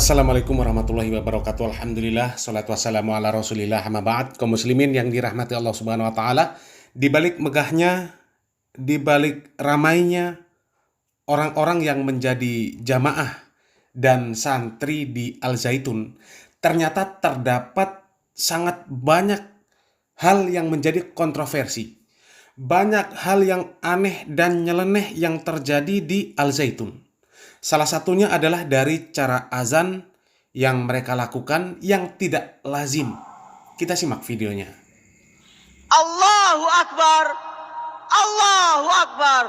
Assalamualaikum warahmatullahi wabarakatuh. Alhamdulillah, salatu wassalamu ala rasulillah, amma ba'd. Kaum muslimin yang dirahmati Allah subhanahu wa ta'ala, di balik megahnya, di balik ramainya orang-orang yang menjadi jamaah dan santri di Al Zaitun, ternyata terdapat sangat banyak hal yang menjadi kontroversi. Banyak hal yang aneh dan nyeleneh yang terjadi di Al Zaitun. Salah satunya adalah dari cara azan yang mereka lakukan yang tidak lazim. Kita simak videonya. Allahu Akbar, Allahu Akbar.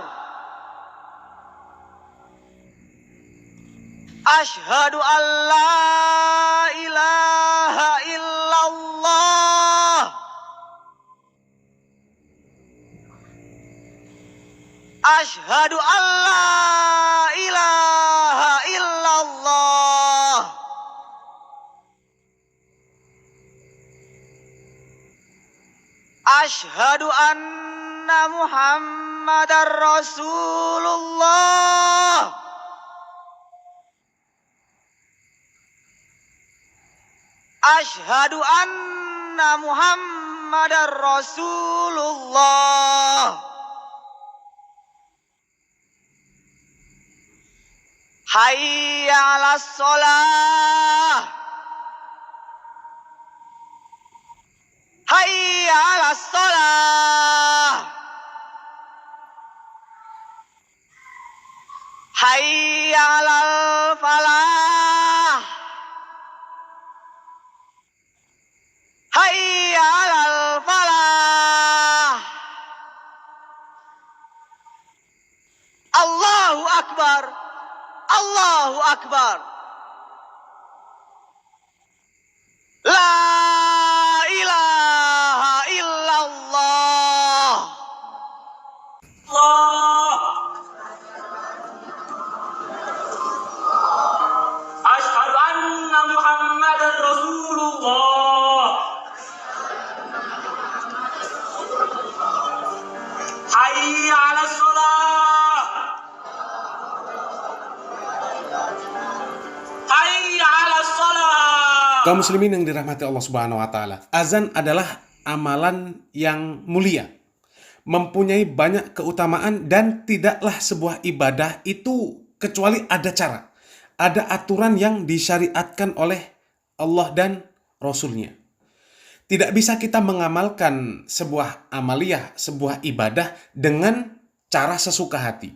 Asyhadu an la ilaha illallah. Asyhadu an la ilaha illallah. Asyhadu anna Muhammadar Rasulullah. Asyhadu anna Muhammadar Rasulullah. Hayya 'alas shalah. Hayya 'alas shalah. Hayya 'alal falah. Hayya 'alal falah. Allahu Akbar. Allahu Akbar. La ilaha illallah. Allah. Asyhadu anna Muhammadar Rasulullah. Hayya 'alas shalah. Hayya 'alas shalah. Kaum muslimin yang dirahmati Allah subhanahu wa ta'ala, azan adalah amalan yang mulia, mempunyai banyak keutamaan, dan tidaklah sebuah ibadah itu kecuali ada cara, ada aturan yang disyariatkan oleh Allah dan Rasul-Nya. Tidak bisa kita mengamalkan sebuah amaliyah, sebuah ibadah dengan cara sesuka hati.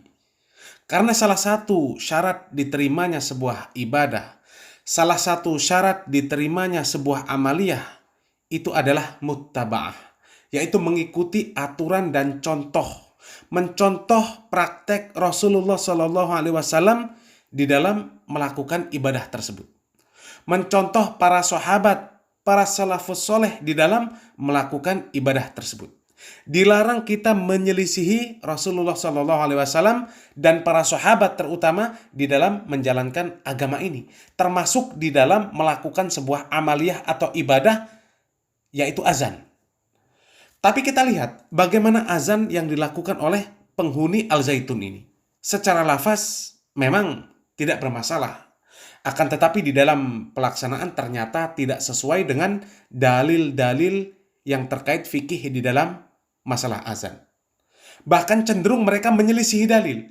Karena salah satu syarat diterimanya sebuah ibadah, salah satu syarat diterimanya sebuah amaliyah, itu adalah muttaba'ah, yaitu mengikuti aturan dan contoh, mencontoh praktek Rasulullah SAW di dalam melakukan ibadah tersebut, mencontoh para sahabat, para salafus soleh di dalam melakukan ibadah tersebut. Dilarang kita menyelisihi Rasulullah SAW dan para sahabat terutama di dalam menjalankan agama ini, termasuk di dalam melakukan sebuah amaliyah atau ibadah, yaitu azan. Tapi kita lihat bagaimana azan yang dilakukan oleh penghuni Al Zaitun ini. Secara lafaz memang tidak bermasalah, akan tetapi di dalam pelaksanaan ternyata tidak sesuai dengan dalil-dalil yang terkait fikih di dalam masalah azan. Bahkan cenderung mereka menyelisihi dalil.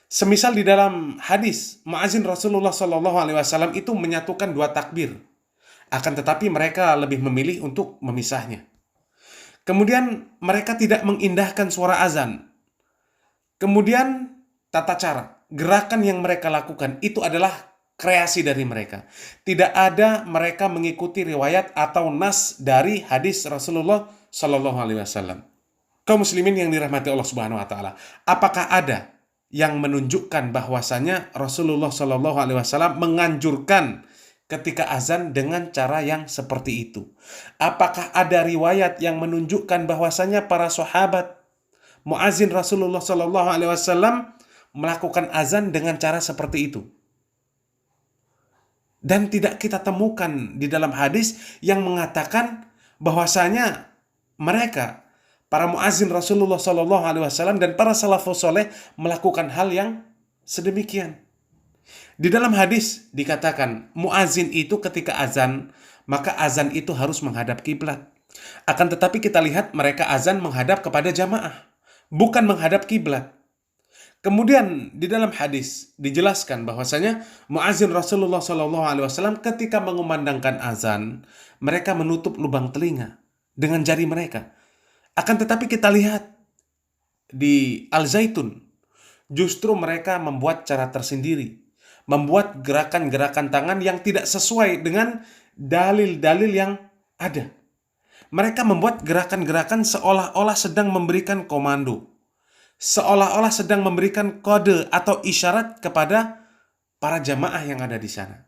Semisal di dalam hadis, muazin Rasulullah SAW itu menyatukan dua takbir, akan tetapi mereka lebih memilih untuk memisahnya. Kemudian mereka tidak mengindahkan suara azan. Kemudian tata cara, gerakan yang mereka lakukan itu adalah kreasi dari mereka. Tidak ada mereka mengikuti riwayat atau nas dari hadis Rasulullah SAW. Kaum muslimin yang dirahmati Allah Subhanahu wa taala, apakah ada yang menunjukkan bahwasanya Rasulullah SAW menganjurkan ketika azan dengan cara yang seperti itu? Apakah ada riwayat yang menunjukkan bahwasanya para sahabat muazin Rasulullah SAW melakukan azan dengan cara seperti itu? Dan tidak kita temukan di dalam hadis yang mengatakan bahwasanya mereka, para muazin Rasulullah SAW dan para salafus soleh melakukan hal yang sedemikian. Di dalam hadis dikatakan, muazin itu ketika azan, maka azan itu harus menghadap kiblat. Akan tetapi kita lihat mereka azan menghadap kepada jamaah, bukan menghadap kiblat. Kemudian di dalam hadis dijelaskan bahwasanya muazin Rasulullah SAW ketika mengumandangkan azan, mereka menutup lubang telinga dengan jari mereka. Akan tetapi kita lihat di Al-Zaitun, justru mereka membuat cara tersendiri, membuat gerakan-gerakan tangan yang tidak sesuai dengan dalil-dalil yang ada. Mereka membuat gerakan-gerakan seolah-olah sedang memberikan komando, seolah-olah sedang memberikan kode atau isyarat kepada para jamaah yang ada di sana.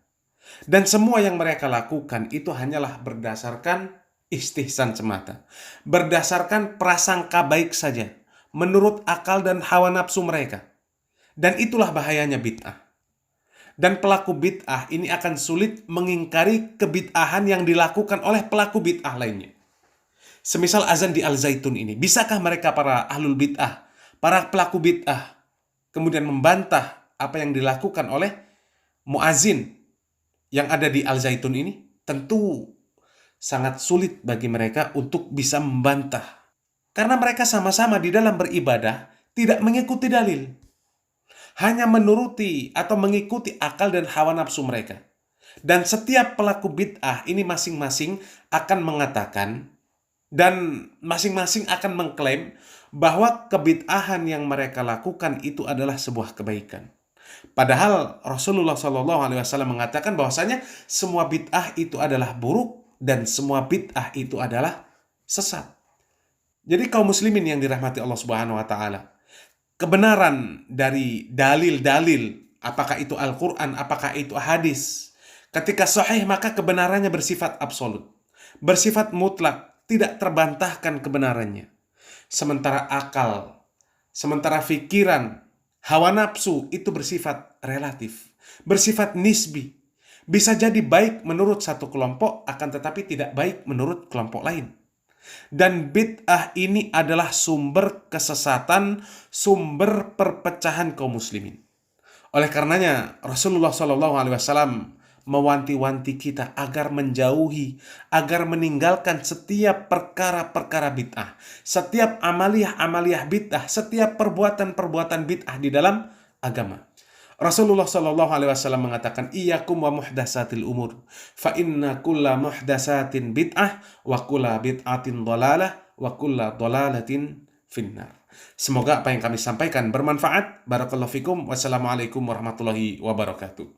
Dan semua yang mereka lakukan itu hanyalah berdasarkan istihsan semata, berdasarkan prasangka baik saja, menurut akal dan hawa nafsu mereka. Dan itulah bahayanya bid'ah. Dan pelaku bid'ah ini akan sulit mengingkari kebid'ahan yang dilakukan oleh pelaku bid'ah lainnya. Semisal azan di Al-Zaitun ini, bisakah mereka para ahlul bid'ah, para pelaku bid'ah, kemudian membantah apa yang dilakukan oleh muazin yang ada di Al-Zaitun ini? Tentu sangat sulit bagi mereka untuk bisa membantah. Karena mereka sama-sama di dalam beribadah tidak mengikuti dalil. Hanya menuruti atau mengikuti akal dan hawa nafsu mereka. Dan setiap pelaku bid'ah ini masing-masing akan mengatakan dan masing-masing akan mengklaim bahwa kebid'ahan yang mereka lakukan itu adalah sebuah kebaikan. Padahal Rasulullah SAW mengatakan bahwasanya semua bid'ah itu adalah buruk dan semua bid'ah itu adalah sesat. Jadi kaum muslimin yang dirahmati Allah Subhanahu wa taala, kebenaran dari dalil-dalil, apakah itu Al-Qur'an, apakah itu hadis, ketika sahih maka kebenarannya bersifat absolut, bersifat mutlak, tidak terbantahkan kebenarannya. Sementara akal, sementara fikiran, hawa nafsu itu bersifat relatif, bersifat nisbi. Bisa jadi baik menurut satu kelompok, akan tetapi tidak baik menurut kelompok lain. Dan bid'ah ini adalah sumber kesesatan, sumber perpecahan kaum muslimin. Oleh karenanya Rasulullah SAW mewanti-wanti kita agar menjauhi, agar meninggalkan setiap perkara-perkara bid'ah, setiap amaliyah-amaliyah bid'ah, setiap perbuatan-perbuatan bid'ah di dalam agama. Rasulullah SAW mengatakan, iyyakum wa muhdatsatil umur, fa inna kulla muhdatsatin bid'ah, wa kulla bid'atin dhalalah, wa kulla dhalalatin finnar. Semoga apa yang kami sampaikan bermanfaat. Barakallahu fikum. Wassalamualaikum warahmatullahi wabarakatuh.